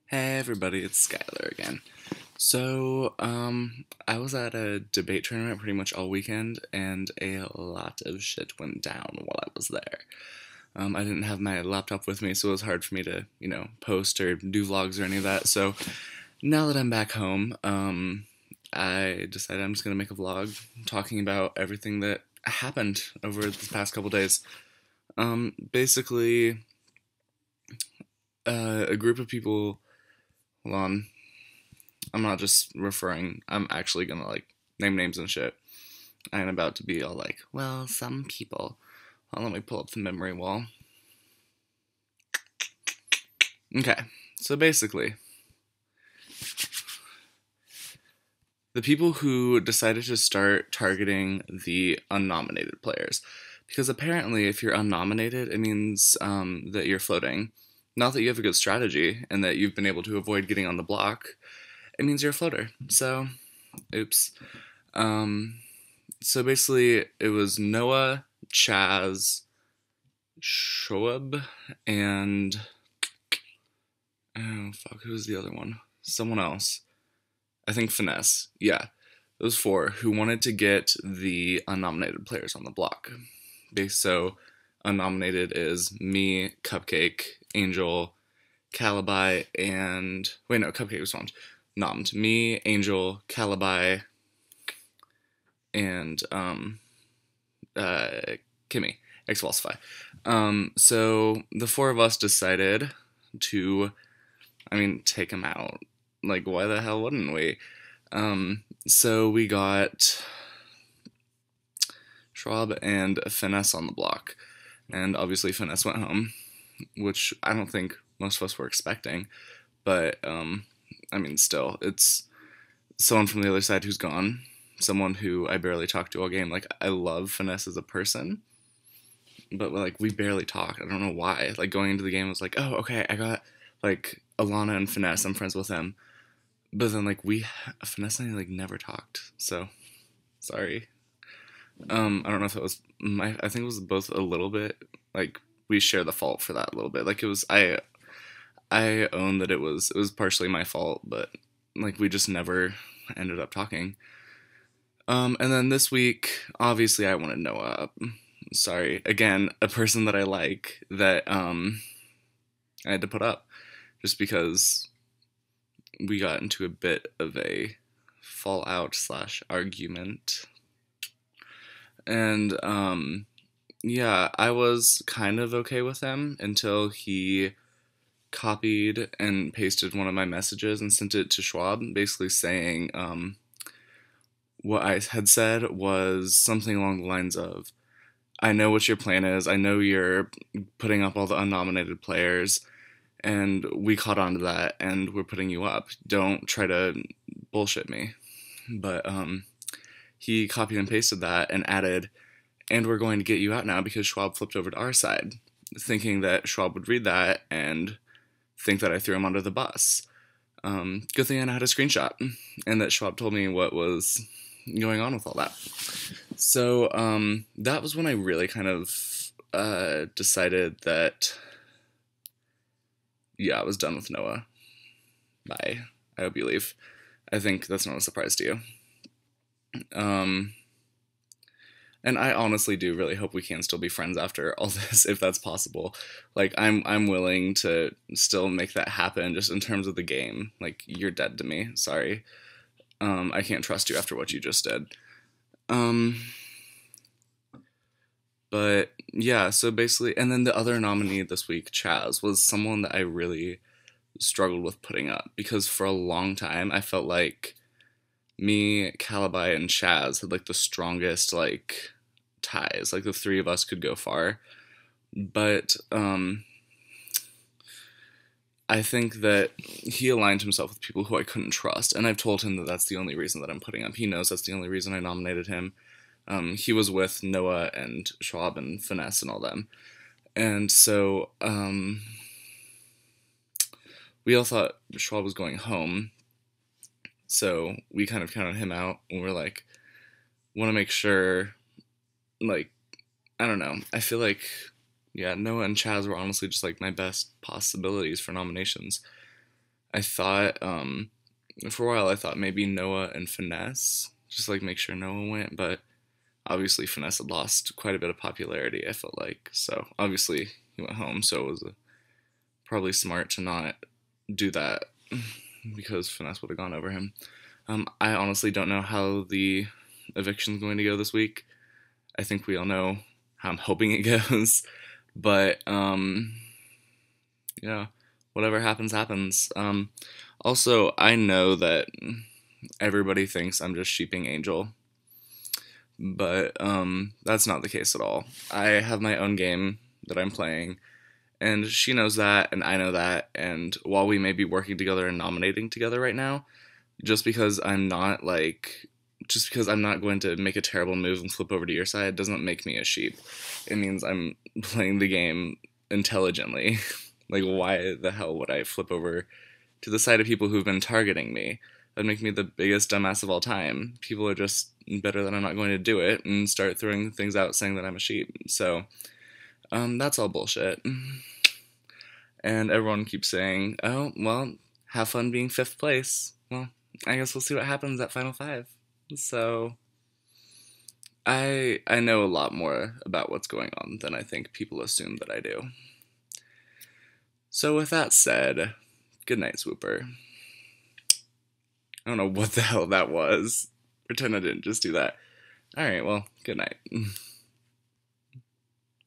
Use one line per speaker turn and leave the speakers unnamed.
Hey everybody, it's Skylar again. I was at a debate tournament pretty much all weekend, and a lot of shit went down while I was there. I didn't have my laptop with me, so it was hard for me to, post or do vlogs or any of that. So now that I'm back home, I decided I'm just gonna make a vlog talking about everything that happened over the past couple days. Basically, a group of people. Hold on, I'm not just referring. I'm actually gonna name names and shit. I'm about to be all like, well, some people. Well, let me pull up the memory wall. Okay, so basically, the people who decided to start targeting the unnominated players, because apparently, if you're unnominated, it means that you're floating. Not that you have a good strategy and that you've been able to avoid getting on the block. It means you're a floater. So, oops. Um, So basically, it was Noah, Chaz, Shoab, and oh fuck, who was the other one? Someone else. I think Finesse. Yeah, those four who wanted to get the unnominated players on the block. So unnominated is me, Cupcake, Angel, Calibi, and wait no, Cupcake was nommed. Me, Angel, Calibi, and Kimmy, Expulsify. So the four of us decided to, take him out. Like, why the hell wouldn't we? So we got Schwab and Finesse on the block. And obviously Finesse went home, which I don't think most of us were expecting. But, still, it's someone from the other side who's gone. Someone who I barely talked to all game. Like, I love Finesse as a person, but like we barely talked. I don't know why. Like going into the game, I was like, oh, okay, I got like Alana and Finesse. I'm friends with them, but then like Finesse and I like never talked. So sorry. I don't know if it was my. I think it was both a little bit. Like we share the fault for that a little bit. Like it was I own that it was partially my fault, but like we just never ended up talking. And then this week, obviously, I wanted Noah up. Sorry, again, a person that I like that I had to put up just because we got into a bit of a fallout slash argument. And yeah, I was kind of okay with him until he copied and pasted one of my messages and sent it to Schwab, basically saying what I had said was something along the lines of, I know what your plan is. I know you're putting up all the unnominated players, and we caught on to that, and we're putting you up. Don't try to bullshit me. But he copied and pasted that and added, and we're going to get you out now because Schwab flipped over to our side, thinking that Schwab would read that and think that I threw him under the bus. Good thing I had a screenshot, and that Schwab told me what was going on with all that. So that was when I really kind of decided that, yeah, I was done with Noah. Bye. I hope you leave. I think that's not a surprise to you. And I honestly do really hope we can still be friends after all this, if that's possible. Like, I'm willing to still make that happen, just in terms of the game. Like, you're dead to me. Sorry. I can't trust you after what you just did. But yeah, so basically, and then the other nominee this week, Chaz, was someone that I really struggled with putting up because for a long time I felt like me, Calibi, and Chaz had like the strongest like ties. Like the three of us could go far. But I think that he aligned himself with people who I couldn't trust, and I've told him that that's the only reason that I'm putting up. He knows that's the only reason I nominated him. He was with Noah and Schwab and Finesse and all them, and so we all thought Schwab was going home, so we kind of counted him out, and we're like, want to make sure, like, I don't know. I feel like, yeah, Noah and Chaz were honestly just like my best possibilities for nominations. I thought, for a while, I thought maybe Noah and Finesse, just like make sure Noah went, but obviously Finesse had lost quite a bit of popularity, I felt like. So obviously he went home, so it was probably smart to not do that because Finesse would have gone over him. I honestly don't know how the eviction's going to go this week. I think we all know how I'm hoping it goes, but yeah, whatever happens, happens. Also, I know that everybody thinks I'm just sheeping Angel, but that's not the case at all. I have my own game that I'm playing, and she knows that, and I know that, and while we may be working together and nominating together right now, just because I'm not like just because I'm not going to make a terrible move and flip over to your side doesn't make me a sheep. It means I'm playing the game intelligently. Like, why the hell would I flip over to the side of people who've been targeting me? That'd make me the biggest dumbass of all time. People are just better that I'm not going to do it and start throwing things out saying that I'm a sheep. So, that's all bullshit. And everyone keeps saying, oh, well, have fun being 5th place. Well, I guess we'll see what happens at Final 5. So, I know a lot more about what's going on than I think people assume that I do. So with that said, good night, Swooper. I don't know what the hell that was. Pretend I didn't just do that. Alright, well, good night.